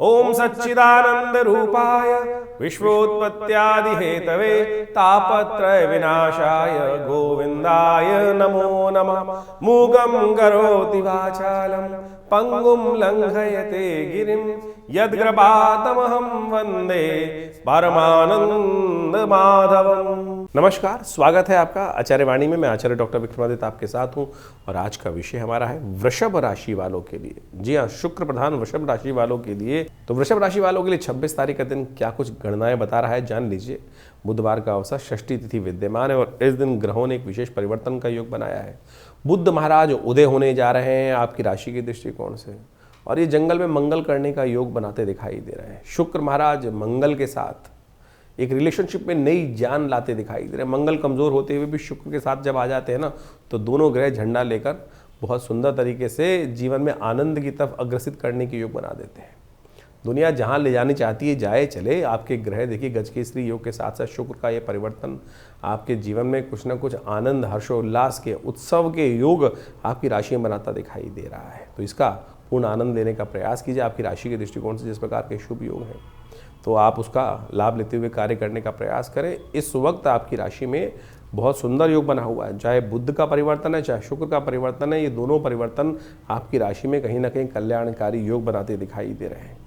ओम सच्चिदानंद रूपाय विश्वोत्पत्त्यादि Hathaway तापत्रय विनाशाय गोविंदाय नमो नमः। मूगं करोति वाचालं पंगुं लंघयते गिरिं यद्कृपातमहं वंदे परमानंद माधवम। नमस्कार, स्वागत है आपका आचार्य वाणी में। मैं आचार्य डॉक्टर विक्रमादित्य आपके साथ हूं और आज का विषय हमारा है वृषभ राशि वालों के लिए। जी हाँ, शुक्र प्रधान वृषभ राशि वालों के लिए। तो वृषभ राशि वालों के लिए 26 तारीख का दिन क्या कुछ गणनाएं बता रहा है, जान लीजिए। बुधवार का अवसर, षष्ठी तिथि विद्यमान है और इस दिन ग्रहों ने एक विशेष परिवर्तन का योग बनाया है। बुध महाराज उदय होने जा रहे हैं आपकी राशि के दृष्टिकोण से और ये जंगल में मंगल करने का योग बनाते दिखाई दे रहे हैं। शुक्र महाराज मंगल के साथ एक रिलेशनशिप में नई जान लाते दिखाई दे रहे हैं। मंगल कमजोर होते हुए भी शुक्र के साथ जब आ जाते हैं ना, तो दोनों ग्रह झंडा लेकर बहुत सुंदर तरीके से जीवन में आनंद की तरफ अग्रसित करने के योग बना देते हैं। दुनिया जहां ले जानी चाहती है जाए चले। आपके ग्रह देखिए, गजकेसरी योग के साथ साथ शुक्र का ये परिवर्तन आपके जीवन में कुछ ना कुछ आनंद, हर्षोल्लास के, उत्सव के योग आपकी राशि में बनाता दिखाई दे रहा है। तो इसका पूर्ण आनंद लेने का प्रयास कीजिए। आपकी राशि के दृष्टिकोण से जिस प्रकार के शुभ योग हैं, तो आप उसका लाभ लेते हुए कार्य करने का प्रयास करें। इस वक्त आपकी राशि में बहुत सुंदर योग बना हुआ है। चाहे बुध का परिवर्तन है, चाहे शुक्र का परिवर्तन है, ये दोनों परिवर्तन आपकी राशि में कहीं ना कहीं कल्याणकारी योग बनाते दिखाई दे रहे हैं।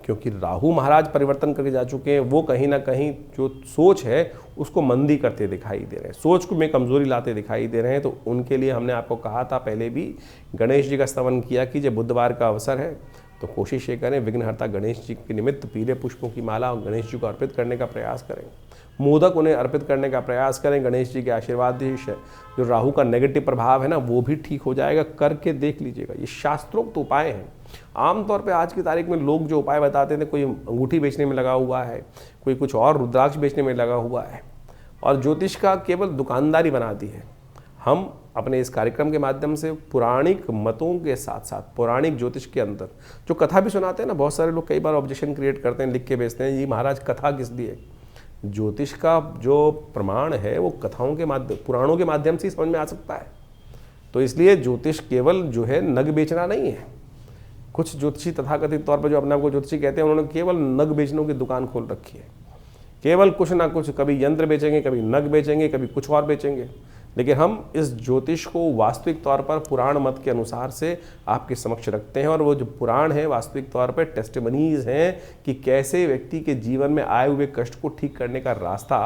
क्योंकि राहु महाराज परिवर्तन करके जा चुके हैं, वो कहीं ना कहीं जो सोच है उसको मंदी करते दिखाई दे रहे हैं, सोच को में कमजोरी लाते दिखाई दे रहे हैं। तो उनके लिए हमने आपको कहा था पहले भी, गणेश जी का स्तवन किया कि जब बुधवार का अवसर है तो कोशिश ये करें, विघ्नहर्ता गणेश जी के निमित्त पीले पुष्पों की माला और गणेश जी को अर्पित करने का प्रयास करें। मोदक उन्हें अर्पित करने का प्रयास करें। गणेश जी के आशीर्वाद से जो राहु का नेगेटिव प्रभाव है ना, वो भी ठीक हो जाएगा। करके देख लीजिएगा, ये शास्त्रोक्त उपाय हैं। आमतौर पे आज की तारीख में लोग जो उपाय बताते थे, कोई अंगूठी बेचने में लगा हुआ है, कोई कुछ और रुद्राक्ष बेचने में लगा हुआ है और ज्योतिष का केवल दुकानदारी बना दी है। हम अपने इस कार्यक्रम के माध्यम से पौराणिक मतों के साथ साथ पौराणिक ज्योतिष के अंदर जो कथा भी सुनाते हैं ना, बहुत सारे लोग कई बार ऑब्जेक्शन क्रिएट करते हैं, लिख के भेजते हैं, जी महाराज कथा किस लिए। ज्योतिष का जो प्रमाण है वो कथाओं के माध्यम, पुराणों के माध्यम से ही समझ में आ सकता है। तो इसलिए ज्योतिष केवल जो है नग बेचना नहीं है। कुछ ज्योतिषी तथाकथित तौर पर जो अपने आप को ज्योतिषी कहते हैं, उन्होंने केवल नग बेचने की दुकान खोल रखी है। केवल कुछ ना कुछ, कभी यंत्र बेचेंगे, कभी नग बेचेंगे, कभी कुछ और बेचेंगे। लेकिन हम इस ज्योतिष को वास्तविक तौर पर पुराण मत के अनुसार से आपके समक्ष रखते हैं और वो जो पुराण है वास्तविक तौर पर टेस्टिमनीज हैं कि कैसे व्यक्ति के जीवन में आए हुए कष्ट को ठीक करने का रास्ता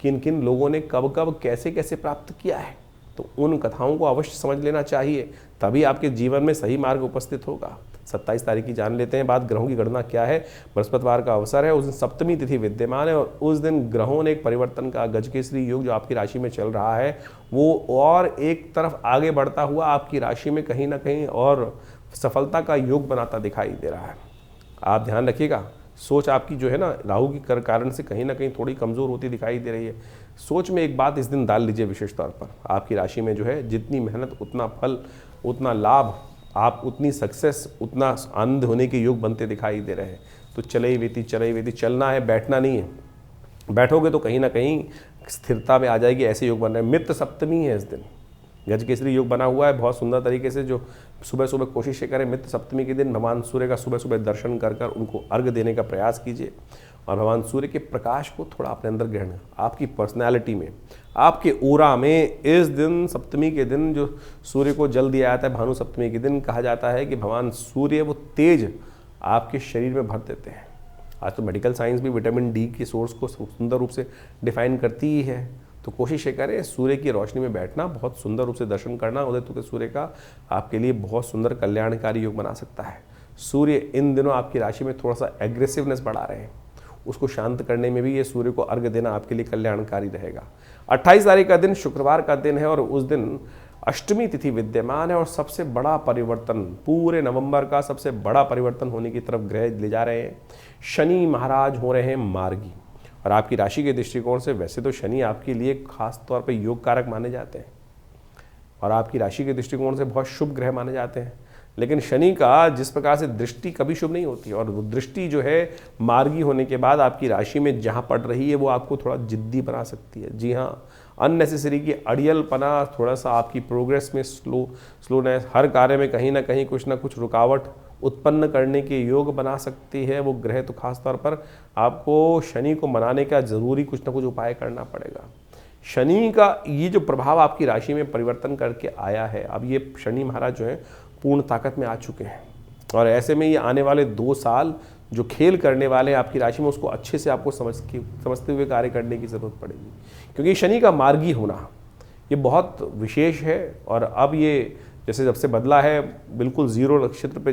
किन किन लोगों ने कब कब कैसे कैसे प्राप्त किया है। तो उन कथाओं को अवश्य समझ लेना चाहिए, तभी आपके जीवन में सही मार्ग उपस्थित होगा। 27 तारीख की जान लेते हैं बात। ग्रहों की गणना क्या है। बृहस्पतिवार का अवसर है, उस दिन सप्तमी तिथि विद्यमान है और उस दिन ग्रहों ने एक परिवर्तन का गजकेसरी योग जो आपकी राशि में चल रहा है, वो और एक तरफ आगे बढ़ता हुआ आपकी राशि में कहीं ना कहीं और सफलता का योग बनाता दिखाई दे रहा है। आप ध्यान रखिएगा, सोच आपकी जो है ना, राहु की कारण से कहीं ना कहीं थोड़ी कमज़ोर होती दिखाई दे रही है। सोच में एक बात इस दिन डाल लीजिए, विशेष तौर पर आपकी राशि में जो है जितनी मेहनत उतना फल, उतना लाभ, आप उतनी सक्सेस, उतना आनंद होने के योग बनते दिखाई दे रहे हैं। तो चले वेती चलना है, बैठना नहीं है। बैठोगे तो कहीं ना कहीं स्थिरता में आ जाएगी, ऐसे योग बन रहे हैं। मित्र सप्तमी है इस दिन, गजकेसरी योग बना हुआ है बहुत सुंदर तरीके से। जो सुबह सुबह कोशिश करें, मित्र सप्तमी के दिन भगवान सूर्य का सुबह सुबह दर्शन कर कर उनको अर्घ्य देने का प्रयास कीजिए और भगवान सूर्य के प्रकाश को थोड़ा अपने अंदर ग्रहण, आपकी पर्सनैलिटी में, आपके ओरा में। इस दिन सप्तमी के दिन जो सूर्य को जल दिया जाता है, भानु सप्तमी के दिन कहा जाता है कि भगवान सूर्य वो तेज आपके शरीर में भर देते हैं। आज तो मेडिकल साइंस भी विटामिन डी के सोर्स को सुंदर रूप से डिफाइन करती ही है। तो कोशिश ये करें, सूर्य की रोशनी में बैठना, बहुत सुंदर रूप से दर्शन करना उदय होते सूर्य का आपके लिए बहुत सुंदर कल्याणकारी योग बना सकता है। सूर्य इन दिनों आपकी राशि में थोड़ा सा एग्रेसिवनेस बढ़ा रहे हैं, उसको शांत करने में भी ये सूर्य को अर्घ्य देना आपके लिए कल्याणकारी रहेगा। 28 तारीख का दिन शुक्रवार का दिन है और उस दिन अष्टमी तिथि विद्यमान है और सबसे बड़ा परिवर्तन, पूरे नवंबर का सबसे बड़ा परिवर्तन होने की तरफ ग्रह ले जा रहे हैं। शनि महाराज हो रहे हैं मार्गी और आपकी राशि के दृष्टिकोण से वैसे तो शनि आपके लिए खास तौर पर योग कारक माने जाते हैं और आपकी राशि के दृष्टिकोण से बहुत शुभ ग्रह माने जाते हैं। लेकिन शनि का जिस प्रकार से दृष्टि कभी शुभ नहीं होती और वो दृष्टि जो है मार्गी होने के बाद आपकी राशि में जहाँ पड़ रही है वो आपको थोड़ा जिद्दी बना सकती है। जी हाँ, अननेसेसरी की अड़ियलपना, थोड़ा सा आपकी प्रोग्रेस में स्लोनेस, हर कार्य में कहीं ना कुछ रुकावट उत्पन्न करने के योग बना सकती है वो ग्रह, तो खास तौर पर आपको शनि को मनाने का ज़रूरी कुछ ना कुछ उपाय करना पड़ेगा। शनि का ये जो प्रभाव आपकी राशि में परिवर्तन करके आया है, अब ये शनि महाराज जो है पूर्ण ताकत में आ चुके हैं, और ऐसे में ये आने वाले 2 साल जो खेल करने वाले हैं आपकी राशि में, उसको अच्छे से आपको समझते हुए कार्य करने की ज़रूरत पड़ेगी, क्योंकि शनि का मार्गी होना ये बहुत विशेष है। और अब ये जैसे जब से बदला है, बिल्कुल 0 नक्षत्र पे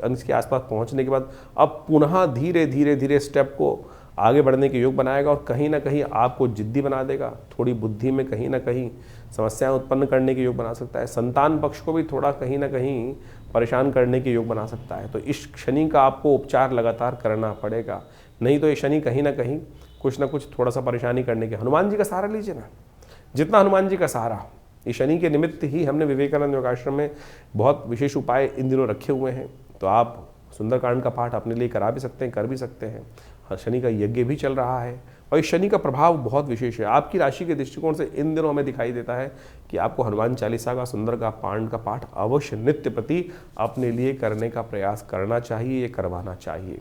अंश के आसपास पहुंचने के बाद अब पुनः धीरे धीरे धीरे स्टेप को आगे बढ़ने के योग बनाएगा, और कहीं ना कहीं आपको जिद्दी बना देगा। थोड़ी बुद्धि में कहीं ना कहीं समस्याएं उत्पन्न करने के योग बना सकता है। संतान पक्ष को भी थोड़ा कहीं ना कहीं परेशान करने के योग बना सकता है। तो इस शनि का आपको उपचार लगातार करना पड़ेगा, नहीं तो ये शनि कहीं ना कहीं कुछ ना कुछ थोड़ा सा परेशानी करने के। हनुमान जी का सहारा लीजिए ना, जितना हनुमान जी का सहारा। ये शनि के निमित्त ही हमने विवेकानंद योगाश्रम में बहुत विशेष उपाय इन दिनों रखे हुए हैं, तो आप सुंदरकांड का पाठ अपने लिए करा भी सकते हैं, कर भी सकते हैं। शनि का यज्ञ भी चल रहा है, और इस शनि का प्रभाव बहुत विशेष है आपकी राशि के दृष्टिकोण से। इन दिनों हमें दिखाई देता है कि आपको हनुमान चालीसा का, सुंदरकांड का पाठ अवश्य नित्य प्रति अपने लिए करने का प्रयास करना चाहिए, ये करवाना चाहिए।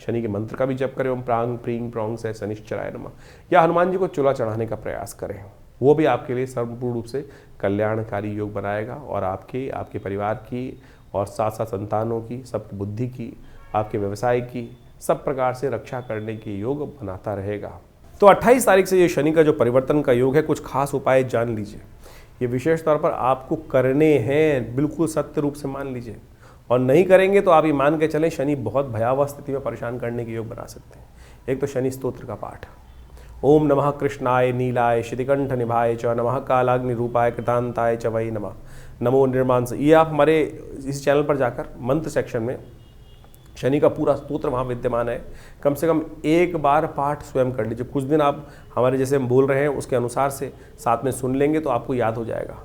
शनि के मंत्र का भी जप करें, ओम प्रांग प्रींग प्रोंग से शनिश्चराय नमः, या हनुमान जी को चूल्हा चढ़ाने का प्रयास करें। वो भी आपके लिए संपूर्ण रूप से कल्याणकारी योग बनाएगा, और आपके परिवार की और साथ साथ संतानों की, सबकी बुद्धि की, आपके व्यवसाय की, सब प्रकार से रक्षा करने के योग बनाता रहेगा। तो 28 तारीख से ये शनि का जो परिवर्तन का योग है, कुछ खास उपाय जान लीजिए। ये विशेष तौर पर आपको करने हैं, बिल्कुल सत्य रूप से मान लीजिए, और नहीं करेंगे तो आप ये मान के चलें शनि बहुत भयावह स्थिति में परेशान करने के योग बना सकते हैं। एक तो शनि स्तोत्र का पाठ, ओम नमः कृष्णाय नीलाय श्रीकंठ निभाय च नमः कालाग्नि रूपाय कृतांताय च वै नमः नमो निर्मांस। ये आप हमारे इस चैनल पर जाकर मंत्र सेक्शन में शनि का पूरा स्तोत्र वहाँ विद्यमान है, कम से कम एक बार पाठ स्वयं कर लीजिए। कुछ दिन आप हमारे जैसे हम बोल रहे हैं उसके अनुसार से साथ में सुन लेंगे तो आपको याद हो जाएगा।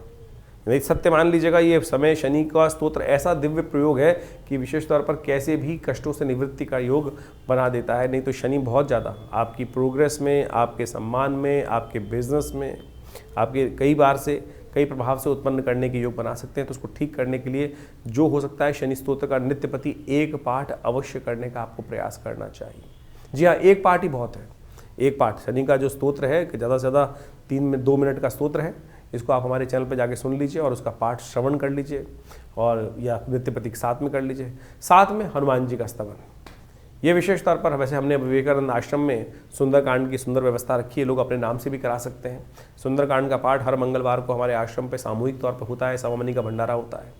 नहीं सत्य मान लीजिएगा, ये समय शनि का स्तोत्र ऐसा दिव्य प्रयोग है कि विशेष तौर पर कैसे भी कष्टों से निवृत्ति का योग बना देता है। नहीं तो शनि बहुत ज़्यादा आपकी प्रोग्रेस में, आपके सम्मान में, आपके बिजनेस में, आपके कई प्रभाव से उत्पन्न करने के योग बना सकते हैं। तो उसको ठीक करने के लिए जो हो सकता है, शनि स्तोत्र का नित्य प्रति एक पाठ अवश्य करने का आपको प्रयास करना चाहिए। जी हाँ, एक पाठ ही बहुत है। एक पाठ शनि का जो स्तोत्र है कि ज़्यादा से ज़्यादा 2 मिनट का स्तोत्र है, इसको आप हमारे चैनल पर जाके सुन लीजिए और उसका पाठ श्रवण कर लीजिए, और या नित्य प्रति के साथ में कर लीजिए। साथ में हनुमान जी का स्तवन, ये विशेष तौर पर वैसे हमने विवेकानंद आश्रम में सुंदरकांड की सुंदर व्यवस्था रखी है, लोग अपने नाम से भी करा सकते हैं। सुंदरकांड का पाठ हर मंगलवार को हमारे आश्रम पे सामूहिक तौर पर होता है, सवामनी का भंडारा होता है,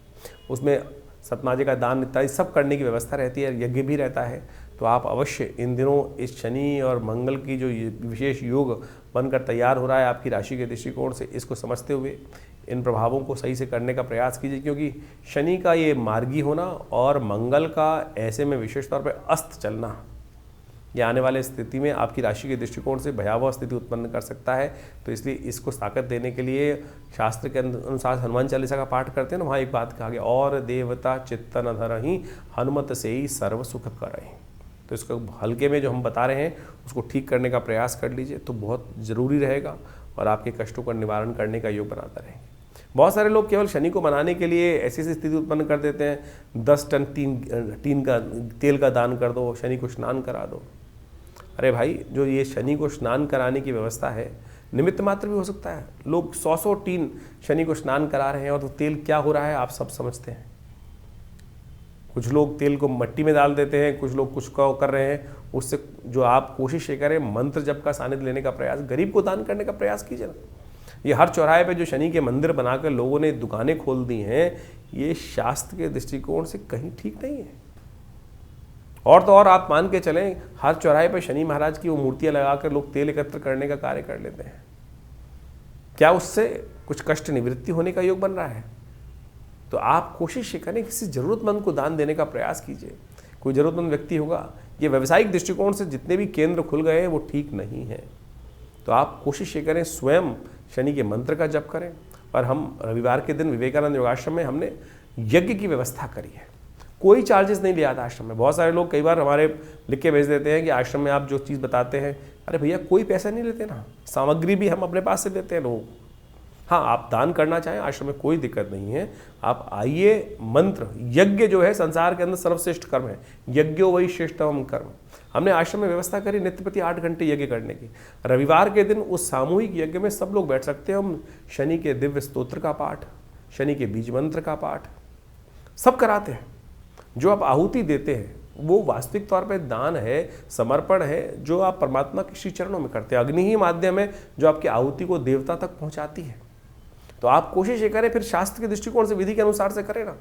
उसमें सतनाजे का दान इत्यादि सब करने की व्यवस्था रहती है, यज्ञ भी रहता है। तो आप अवश्य इन दिनों इस शनि और मंगल की जो विशेष योग बनकर तैयार हो रहा है आपकी राशि के दृष्टिकोण से, इसको समझते हुए इन प्रभावों को सही से करने का प्रयास कीजिए, क्योंकि शनि का ये मार्गी होना और मंगल का ऐसे में विशेष तौर पर अस्त चलना, ये आने वाले स्थिति में आपकी राशि के दृष्टिकोण से भयावह स्थिति उत्पन्न कर सकता है। तो इसलिए इसको ताकत देने के लिए शास्त्र के अनुसार हनुमान चालीसा का पाठ करते हैं ना, वहाँ एक बात कहा गया, और देवता चित्तन धरहि हनुमत से ही सर्व सुख करहि। तो इसको हल्के में जो हम बता रहे हैं उसको ठीक करने का प्रयास कर लीजिए, तो बहुत ज़रूरी रहेगा और आपके कष्टों का निवारण करने का योग बनाता रहेंगे। बहुत सारे लोग केवल शनि को मनाने के लिए ऐसी स्थिति उत्पन्न कर देते हैं, 10 टन टीन का तेल का दान कर दो, शनि को स्नान करा दो। अरे भाई, जो ये शनि को स्नान कराने की व्यवस्था है, निमित्त मात्र भी हो सकता है। लोग 100 टीन शनि को स्नान करा रहे हैं, और तो तेल क्या हो रहा है आप सब समझते हैं। कुछ लोग तेल को मिट्टी में डाल देते हैं, कुछ लोग कुछ कर रहे हैं। उससे जो आप कोशिश ये करें, मंत्र जप का सानिध्य लेने का प्रयास, गरीब को दान करने का प्रयास कीजिए ना। ये हर चौराहे पे जो शनि के मंदिर बनाकर लोगों ने दुकानें खोल दी हैं, ये शास्त्र के दृष्टिकोण से कहीं ठीक नहीं है। और तो और आप मान के चलें, हर चौराहे पे शनि महाराज की वो मूर्तियां लगाकर लोग तेल एकत्र करने का कार्य कर लेते हैं। क्या उससे कुछ कष्ट निवृत्ति होने का योग बन रहा है? तो आप कोशिश ये करें, किसी ज़रूरतमंद को दान देने का प्रयास कीजिए। कोई ज़रूरतमंद व्यक्ति होगा, ये व्यावसायिक दृष्टिकोण से जितने भी केंद्र खुल गए हैं वो ठीक नहीं है। तो आप कोशिश ये करें, स्वयं शनि के मंत्र का जप करें। और हम रविवार के दिन विवेकानंद योगाश्रम में हमने यज्ञ की व्यवस्था करी है, कोई चार्जेस नहीं लिया था आश्रम में। बहुत सारे लोग कई बार हमारे लिख के भेज देते हैं कि आश्रम में आप जो चीज़ बताते हैं, अरे भैया कोई पैसा नहीं लेते ना, सामग्री भी हम अपने पास से देते हैं लोगों को। हाँ, आप दान करना चाहें आश्रम में कोई दिक्कत नहीं है। आप आइए, मंत्र यज्ञ जो है संसार के अंदर सर्वश्रेष्ठ कर्म है, यज्ञो वही श्रेष्ठतम कर्म। हमने आश्रम में व्यवस्था करी नित्य प्रति 8 घंटे यज्ञ करने की। रविवार के दिन उस सामूहिक यज्ञ में सब लोग बैठ सकते हैं। हम शनि के दिव्य स्तोत्र का पाठ, शनि के बीज मंत्र का पाठ सब कराते हैं। जो आप आहुति देते हैं वो वास्तविक तौर पे दान है, समर्पण है, जो आप परमात्मा के श्री चरणों में करते हैं। अग्नि ही माध्यम है जो आपकी आहुति को देवता तक पहुंचाती है। तो आप कोशिश ये करें, फिर शास्त्र के दृष्टिकोण से विधि के अनुसार से करें ना।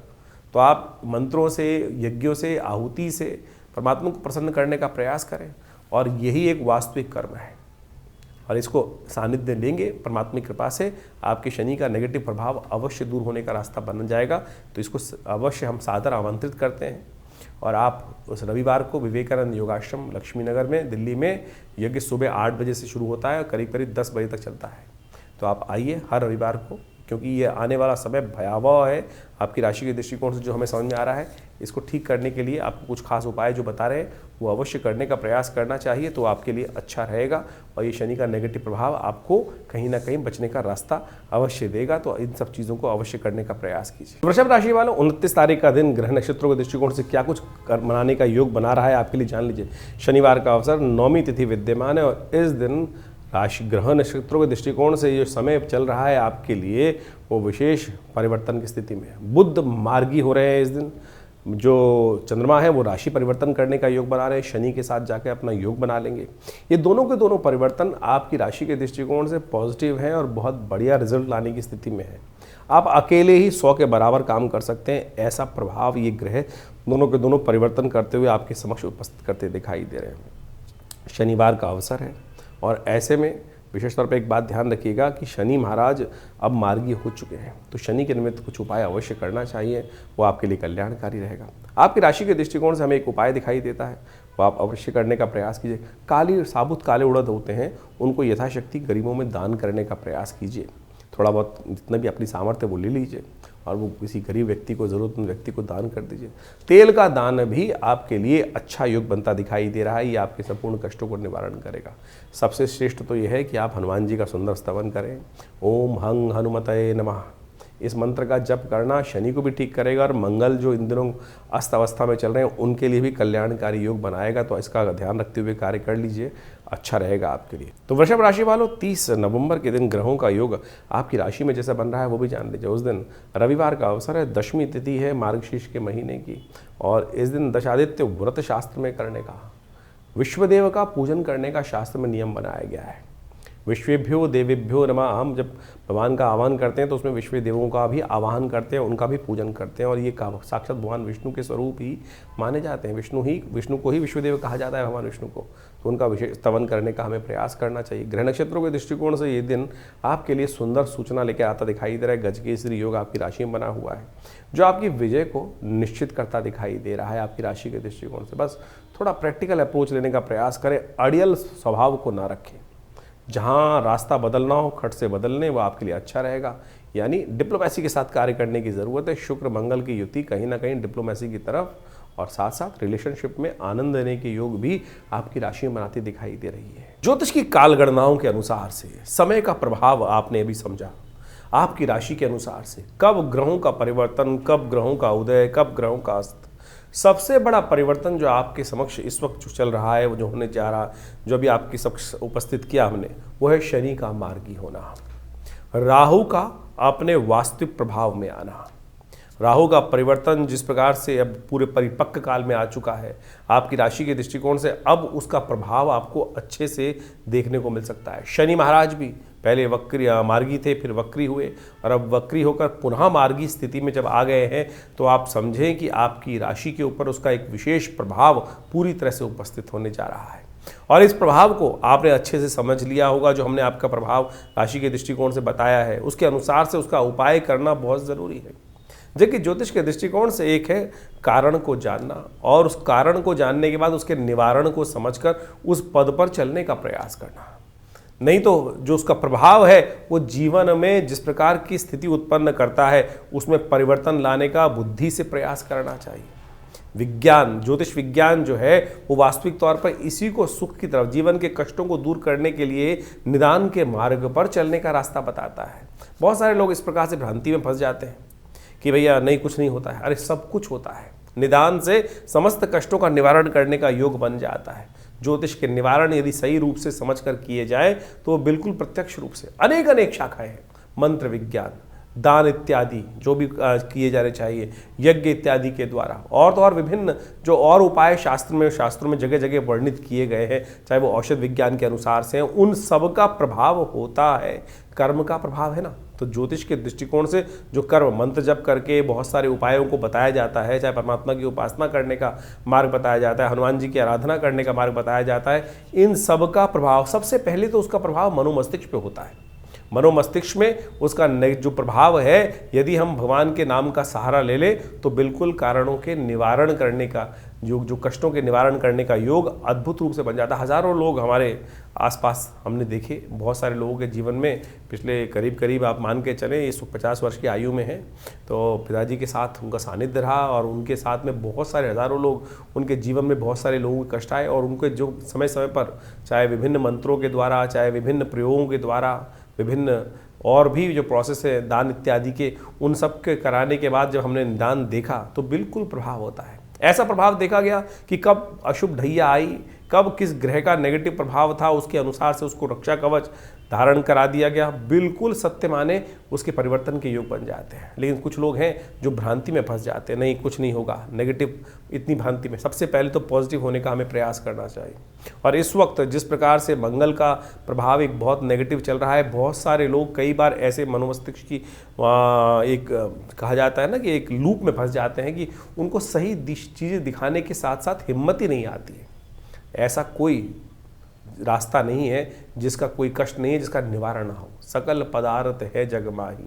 तो आप मंत्रों से, यज्ञों से, आहुति से परमात्मा को प्रसन्न करने का प्रयास करें, और यही एक वास्तविक कर्म है। और इसको सानिध्य लेंगे परमात्मा की कृपा से, आपके शनि का नेगेटिव प्रभाव अवश्य दूर होने का रास्ता बन जाएगा। तो इसको अवश्य हम सादर आमंत्रित करते हैं। और आप उस रविवार को विवेकानंद योगाश्रम लक्ष्मी नगर में, दिल्ली में यज्ञ सुबह 8 बजे से शुरू होता है और करीब करीब 10 बजे तक चलता है। तो आप आइए हर रविवार को, क्योंकि ये आने वाला समय भयावह है आपकी राशि के दृष्टिकोण से। जो हमें समझ में आ रहा है, इसको ठीक करने के लिए आपको कुछ खास उपाय जो बता रहे हैं वो अवश्य करने का प्रयास करना चाहिए। तो आपके लिए अच्छा रहेगा और ये शनि का नेगेटिव प्रभाव आपको कहीं ना कहीं बचने का रास्ता अवश्य देगा। तो इन सब चीज़ों को अवश्य करने का प्रयास कीजिए। वृषभ राशि वालों, 29 तारीख का दिन ग्रह नक्षत्रों के दृष्टिकोण से क्या कुछ मनाने का योग बना रहा है आपके लिए, जान लीजिए। शनिवार का अवसर, 9वीं तिथि विद्यमान है, और इस दिन राशि ग्रह नक्षत्रों के दृष्टिकोण से जो समय चल रहा है आपके लिए वो विशेष परिवर्तन की स्थिति में है। बुध मार्गी हो रहे हैं इस दिन। जो चंद्रमा है वो राशि परिवर्तन करने का योग बना रहे हैं, शनि के साथ जाकर अपना योग बना लेंगे। ये दोनों के दोनों परिवर्तन आपकी राशि के दृष्टिकोण से पॉजिटिव हैं और बहुत बढ़िया रिजल्ट लाने की स्थिति में है। आप अकेले ही 100 के बराबर काम कर सकते हैं, ऐसा प्रभाव ये ग्रह दोनों के दोनों परिवर्तन करते हुए आपके समक्ष उपस्थित करते दिखाई दे रहे हैं। शनिवार का अवसर है, और ऐसे में विशेष तौर पर एक बात ध्यान रखिएगा कि शनि महाराज अब मार्गी हो चुके हैं। तो शनि के निमित्त कुछ उपाय अवश्य करना चाहिए, वो आपके लिए कल्याणकारी रहेगा। आपकी राशि के दृष्टिकोण से हमें एक उपाय दिखाई देता है, वो आप अवश्य करने का प्रयास कीजिए। साबुत काले उड़द होते हैं, उनको यथाशक्ति गरीबों में दान करने का प्रयास कीजिए। थोड़ा बहुत जितना भी अपनी सामर्थ्य वो ले लीजिए और वो किसी गरीब व्यक्ति को, ज़रूरतमंद व्यक्ति को दान कर दीजिए। तेल का दान भी आपके लिए अच्छा योग बनता दिखाई दे रहा है। ये आपके संपूर्ण कष्टों को निवारण करेगा। सबसे श्रेष्ठ तो ये है कि आप हनुमान जी का सुंदर स्तवन करें। ओम हंग हनुमतये नमः, इस मंत्र का जप करना शनि को भी ठीक करेगा, और मंगल जो इन दिनों अस्त अवस्था में चल रहे हैं उनके लिए भी कल्याणकारी योग बनाएगा। तो इसका ध्यान रखते हुए कार्य कर लीजिए, अच्छा रहेगा आपके लिए। तो वृषभ राशि वालों, 30 नवंबर के दिन ग्रहों का योग आपकी राशि में जैसा बन रहा है वो भी जान लीजिए। उस दिन रविवार का अवसर है, 10वीं तिथि है मार्गशीर्ष के महीने की, और इस दिन दशादित्य व्रत शास्त्र में करने का, विश्वदेव का पूजन करने का शास्त्र में नियम बनाया गया है। विश्वेभ्यो देवेभ्यो नमः। हम जब भगवान का आह्वान करते हैं तो उसमें विश्व देवों का भी आवाहन करते हैं, उनका भी पूजन करते हैं, और ये साक्षात भगवान विष्णु के स्वरूप ही माने जाते हैं। विष्णु को ही विश्वदेव कहा जाता है, भगवान विष्णु को। तो उनका विशेष स्तवन करने का हमें प्रयास करना चाहिए। ग्रह नक्षत्रों के दृष्टिकोण से ये दिन आपके लिए सुंदर सूचना लेकर आता दिखाई दे रहा है। गजकेसरी योग आपकी राशि में बना हुआ है, जो आपकी विजय को निश्चित करता दिखाई दे रहा है आपकी राशि के दृष्टिकोण से। बस थोड़ा प्रैक्टिकल अप्रोच लेने का प्रयास करें, अड़ियल स्वभाव को ना रखें। जहाँ रास्ता बदलना हो खट से बदलने, वो आपके लिए अच्छा रहेगा। यानी डिप्लोमेसी के साथ कार्य करने की ज़रूरत है। शुक्र मंगल की युति कहीं ना कहीं डिप्लोमेसी की तरफ, और साथ साथ रिलेशनशिप में आनंद देने के योग भी आपकी राशि में बनाती दिखाई दे रही है। ज्योतिष की कालगणनाओं के अनुसार से समय का प्रभाव आपने अभी समझा। आपकी राशि के अनुसार से कब ग्रहों का परिवर्तन, कब ग्रहों का उदय, कब ग्रहों का अस्त। सबसे बड़ा परिवर्तन जो आपके समक्ष इस वक्त जो चल रहा है, वो जो होने जा रहा, जो अभी आपके समक्ष उपस्थित किया हमने, वो है शनि का मार्गी होना, राहु का अपने वास्तविक प्रभाव में आना। राहु का परिवर्तन जिस प्रकार से अब पूरे परिपक्व काल में आ चुका है आपकी राशि के दृष्टिकोण से, अब उसका प्रभाव आपको अच्छे से देखने को मिल सकता है। शनि महाराज भी पहले मार्गी थे, फिर वक्री हुए, और अब वक्री होकर पुनः मार्गी स्थिति में जब आ गए हैं, तो आप समझें कि आपकी राशि के ऊपर उसका एक विशेष प्रभाव पूरी तरह से उपस्थित होने जा रहा है। और इस प्रभाव को आपने अच्छे से समझ लिया होगा। जो हमने आपका प्रभाव राशि के दृष्टिकोण से बताया है, उसके अनुसार से उसका उपाय करना बहुत ज़रूरी है। जबकि ज्योतिष के दृष्टिकोण से एक है कारण को जानना, और उस कारण को जानने के बाद उसके निवारण को समझकर उस पद पर चलने का प्रयास करना। नहीं तो जो उसका प्रभाव है वो जीवन में जिस प्रकार की स्थिति उत्पन्न करता है, उसमें परिवर्तन लाने का बुद्धि से प्रयास करना चाहिए। विज्ञान, ज्योतिष विज्ञान जो है वो वास्तविक तौर पर इसी को सुख की तरफ, जीवन के कष्टों को दूर करने के लिए निदान के मार्ग पर चलने का रास्ता बताता है। बहुत सारे लोग इस प्रकार से भ्रांति में फंस जाते हैं कि भैया नहीं, कुछ नहीं होता है। अरे सब कुछ होता है। निदान से समस्त कष्टों का निवारण करने का योग बन जाता है। ज्योतिष के निवारण यदि सही रूप से समझकर किए जाए तो वो बिल्कुल प्रत्यक्ष रूप से अनेक अनेक शाखाएं हैं। मंत्र विज्ञान, दान इत्यादि जो भी किए जाने चाहिए, यज्ञ इत्यादि के द्वारा, और तो और विभिन्न जो और उपाय शास्त्रों में जगह जगह वर्णित किए गए हैं, चाहे वो औषध विज्ञान के अनुसार से हैं, उन सब का प्रभाव होता है, कर्म का प्रभाव है ना। तो ज्योतिष के दृष्टिकोण से जो कर्म, मंत्र जप करके बहुत सारे उपायों को बताया जाता है, चाहे परमात्मा की उपासना करने का मार्ग बताया जाता है, हनुमान जी की आराधना करने का मार्ग बताया जाता है, इन सब का प्रभाव सबसे पहले तो उसका प्रभाव मनोमस्तिष्क पे होता है। मनोमस्तिष्क में उसका जो प्रभाव है, यदि हम भगवान के नाम का सहारा ले ले तो बिल्कुल कारणों के निवारण करने का जो कष्टों के निवारण करने का योग अद्भुत रूप से बन जाता है। हजारों लोग हमारे आसपास हमने देखे, बहुत सारे लोगों के जीवन में पिछले करीब आप मान के चलें ये 50 वर्ष की आयु में है, तो पिताजी के साथ उनका सानिध्य रहा और उनके साथ में बहुत सारे हजारों लोग, उनके जीवन में बहुत सारे लोगों के कष्ट आए और उनके जो समय समय पर चाहे विभिन्न मंत्रों के द्वारा, चाहे विभिन्न प्रयोगों के द्वारा, विभिन्न और भी जो प्रोसेस है दान इत्यादि के, उन सब के कराने के बाद जब हमने निदान देखा तो बिल्कुल प्रभाव होता है। ऐसा प्रभाव देखा गया कि कब अशुभ ढैया आई, कब किस ग्रह का नेगेटिव प्रभाव था, उसके अनुसार से उसको रक्षा कवच धारण करा दिया गया। बिल्कुल सत्य माने उसके परिवर्तन के योग बन जाते हैं। लेकिन कुछ लोग हैं जो भ्रांति में फंस जाते हैं, नहीं कुछ नहीं होगा, नेगेटिव, इतनी भ्रांति में। सबसे पहले तो पॉजिटिव होने का हमें प्रयास करना चाहिए। और इस वक्त जिस प्रकार से मंगल का प्रभाव एक बहुत नेगेटिव चल रहा है, बहुत सारे लोग कई बार ऐसे मनोमस्तिष्क की एक कहा जाता है ना कि एक लूप में फंस जाते हैं कि उनको सही चीज़ें दिखाने के साथ साथ हिम्मत ही नहीं आती है। ऐसा कोई रास्ता नहीं है जिसका कोई कष्ट नहीं है जिसका निवारण ना हो। सकल पदार्थ है जग माही,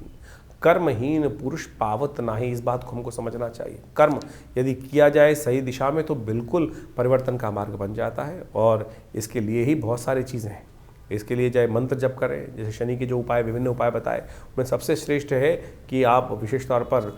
कर्महीन पुरुष पावत नाही। इस बात को हमको समझना चाहिए। कर्म यदि किया जाए सही दिशा में तो बिल्कुल परिवर्तन का मार्ग बन जाता है। और इसके लिए ही बहुत सारी चीज़ें हैं। इसके लिए चाहे मंत्र जप करें, जैसे शनि के जो उपाय, विभिन्न उपाय बताए, उनमें सबसे श्रेष्ठ है कि आप विशेष तौर पर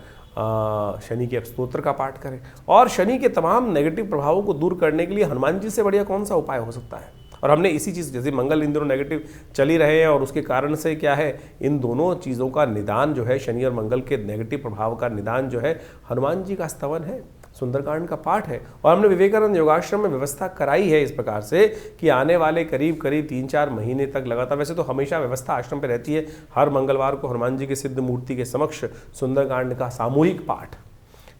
शनि के स्तोत्र का पाठ करें। और शनि के तमाम नेगेटिव प्रभावों को दूर करने के लिए हनुमान जी से बढ़िया कौन सा उपाय हो सकता है। और हमने इसी चीज़, जैसे मंगल इन दिनों नेगेटिव चल ही रहे हैं और उसके कारण से क्या है, इन दोनों चीज़ों का निदान जो है, शनि और मंगल के नेगेटिव प्रभाव का निदान जो है, हनुमान जी का स्तवन है, सुंदरकांड का पाठ है। और हमने विवेकानंद योगाश्रम में व्यवस्था कराई है इस प्रकार से कि आने वाले करीब 3-4 महीने तक लगातार, वैसे तो हमेशा व्यवस्था आश्रम पे रहती है, हर मंगलवार को हनुमान जी की सिद्ध मूर्ति के समक्ष सुंदरकांड का सामूहिक पाठ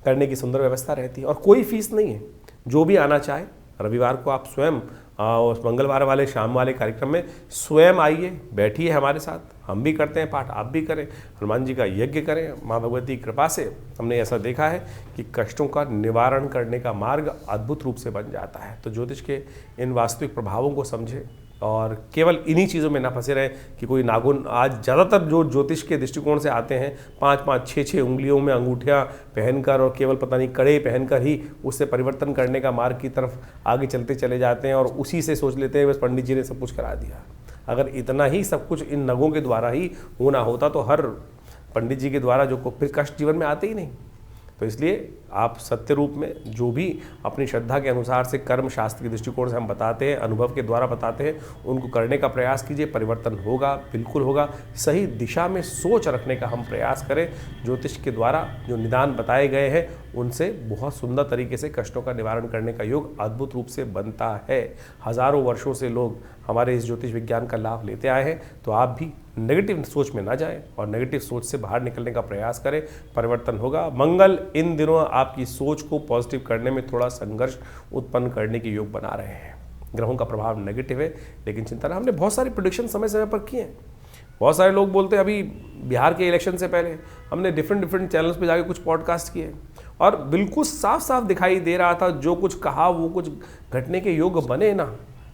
करने की सुंदर व्यवस्था रहती है। और कोई फीस नहीं है, जो भी आना चाहे रविवार को आप स्वयं उस मंगलवार वाले शाम वाले कार्यक्रम में स्वयं आइए, बैठिए हमारे साथ, हम भी करते हैं पाठ, आप भी करें, हनुमान जी का यज्ञ करें। माँ भगवती की कृपा से हमने ऐसा देखा है कि कष्टों का निवारण करने का मार्ग अद्भुत रूप से बन जाता है। तो ज्योतिष के इन वास्तविक प्रभावों को समझे और केवल इन्हीं चीज़ों में ना फंसे रहे कि कोई नाखून, आज ज़्यादातर जो ज्योतिष के दृष्टिकोण से आते हैं 5-5, 6-6 उंगलियों में अंगूठियाँ पहनकर और केवल पता नहीं कड़े पहनकर ही उससे परिवर्तन करने का मार्ग की तरफ आगे चलते चले जाते हैं और उसी से सोच लेते हैं बस पंडित जी ने सब कुछ करा दिया। अगर इतना ही सब कुछ इन नगों के द्वारा ही होना होता तो हर पंडित जी के द्वारा जो फिर कष्ट जीवन में आते ही नहीं। तो इसलिए आप सत्य रूप में जो भी अपनी श्रद्धा के अनुसार से कर्म शास्त्र के दृष्टिकोण से हम बताते हैं, अनुभव के द्वारा बताते हैं, उनको करने का प्रयास कीजिए। परिवर्तन होगा, बिल्कुल होगा। सही दिशा में सोच रखने का हम प्रयास करें। ज्योतिष के द्वारा जो निदान बताए गए हैं उनसे बहुत सुंदर तरीके से कष्टों का निवारण करने का योग अद्भुत रूप से बनता है। हजारों वर्षों से लोग हमारे इस ज्योतिष विज्ञान का लाभ लेते आए हैं। तो आप भी नेगेटिव सोच में ना जाएं और नेगेटिव सोच से बाहर निकलने का प्रयास करें, परिवर्तन होगा। मंगल इन दिनों आपकी सोच को पॉजिटिव करने में थोड़ा संघर्ष उत्पन्न करने के योग बना रहे हैं। ग्रहों का प्रभाव नेगेटिव है, लेकिन चिंता ना, हमने बहुत सारी प्रेडिक्शन समय समय पर किए हैं। बहुत सारे लोग बोलते हैं, अभी बिहार के इलेक्शन से पहले हमने डिफरेंट चैनल्स पे जाके कुछ पॉडकास्ट किए और बिल्कुल साफ साफ दिखाई दे रहा था जो कुछ कहा वो कुछ घटने के योग बने ना।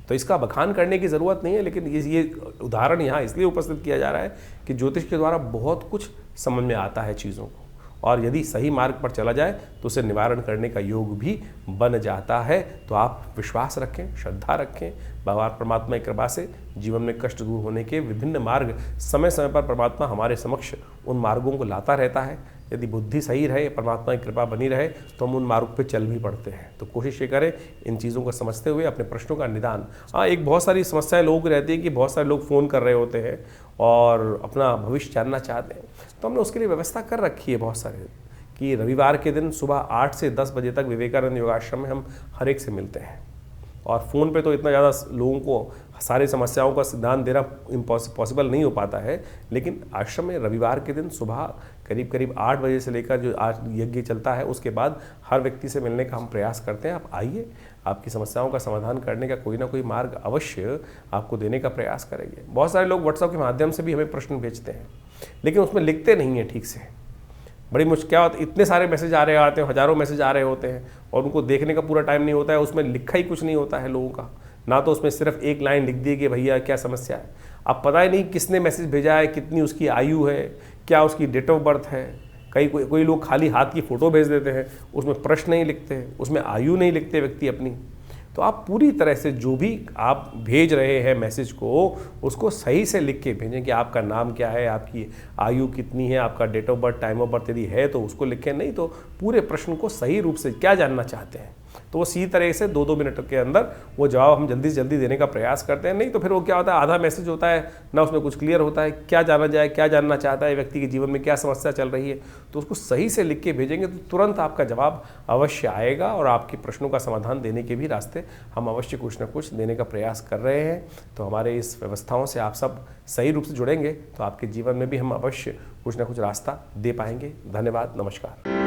तो इसका बखान करने की ज़रूरत नहीं है, लेकिन ये उदाहरण यहाँ इसलिए उपस्थित किया जा रहा है कि ज्योतिष के द्वारा बहुत कुछ समझ में आता है चीज़ों को, और यदि सही मार्ग पर चला जाए तो उसे निवारण करने का योग भी बन जाता है। तो आप विश्वास रखें, श्रद्धा रखें, भगवान परमात्मा की कृपा से जीवन में कष्ट दूर होने के विभिन्न मार्ग समय समय पर परमात्मा हमारे समक्ष उन मार्गों को लाता रहता है। यदि बुद्धि सही रहे, परमात्मा की कृपा बनी रहे, तो हम उन मार्ग पे चल भी पड़ते हैं। तो कोशिश ये करें इन चीज़ों को समझते हुए अपने प्रश्नों का निदान। हाँ, एक बहुत सारी समस्याएं लोगों की रहती है कि बहुत सारे लोग फ़ोन कर रहे होते हैं और अपना भविष्य जानना चाहते हैं, तो हमने उसके लिए व्यवस्था कर रखी है बहुत सारे, कि रविवार के दिन सुबह 8 से 10 बजे तक विवेकानंद योगाश्रम में हम हर एक से मिलते हैं। और फ़ोन पे तो इतना ज़्यादा लोगों को सारी समस्याओं का सिद्धांत देना पॉसिबल नहीं हो पाता है, लेकिन आश्रम में रविवार के दिन सुबह करीब करीब 8 बजे से लेकर जो आज यज्ञ चलता है उसके बाद हर व्यक्ति से मिलने का हम प्रयास करते हैं। आप आइए, आपकी समस्याओं का समाधान करने का कोई ना कोई मार्ग अवश्य आपको देने का प्रयास करेंगे। बहुत सारे लोग व्हाट्सएप के माध्यम से भी हमें प्रश्न भेजते हैं, लेकिन उसमें लिखते नहीं हैं ठीक से। बड़ी मुश्किल क्या होती है, इतने सारे मैसेज आ रहे आते हैं, हज़ारों मैसेज आ रहे होते हैं और उनको देखने का पूरा टाइम नहीं होता है। उसमें लिखा ही कुछ नहीं होता है लोगों का, ना तो उसमें सिर्फ एक लाइन लिख दी कि भैया क्या समस्या है। अब पता ही नहीं किसने मैसेज भेजा है, कितनी उसकी आयु है, क्या उसकी डेट ऑफ बर्थ है। कोई लोग खाली हाथ की फ़ोटो भेज देते हैं, उसमें प्रश्न नहीं लिखते, उसमें आयु नहीं लिखते व्यक्ति अपनी। तो आप पूरी तरह से जो भी आप भेज रहे हैं मैसेज को, उसको सही से लिख के भेजें कि आपका नाम क्या है, आपकी आयु कितनी है, आपका date of birth, time of birth यदि है तो उसको लिखें, नहीं तो पूरे प्रश्न को सही रूप से क्या जानना चाहते हैं तो वो सीधी तरह से 2-2 मिनट के अंदर वो जवाब हम जल्दी से जल्दी देने का प्रयास करते हैं। नहीं तो फिर वो क्या होता है, आधा मैसेज होता है ना, उसमें कुछ क्लियर होता है, क्या जाना जाए, क्या जानना चाहता है व्यक्ति के जीवन में, क्या समस्या चल रही है। तो उसको सही से लिख के भेजेंगे तो तुरंत आपका जवाब अवश्य आएगा और आपके प्रश्नों का समाधान देने के भी रास्ते हम अवश्य कुछ ना कुछ देने का प्रयास कर रहे हैं। तो हमारे इस व्यवस्थाओं से आप सब सही रूप से जुड़ेंगे तो आपके जीवन में भी हम अवश्य कुछ ना कुछ रास्ता दे पाएंगे। धन्यवाद, नमस्कार।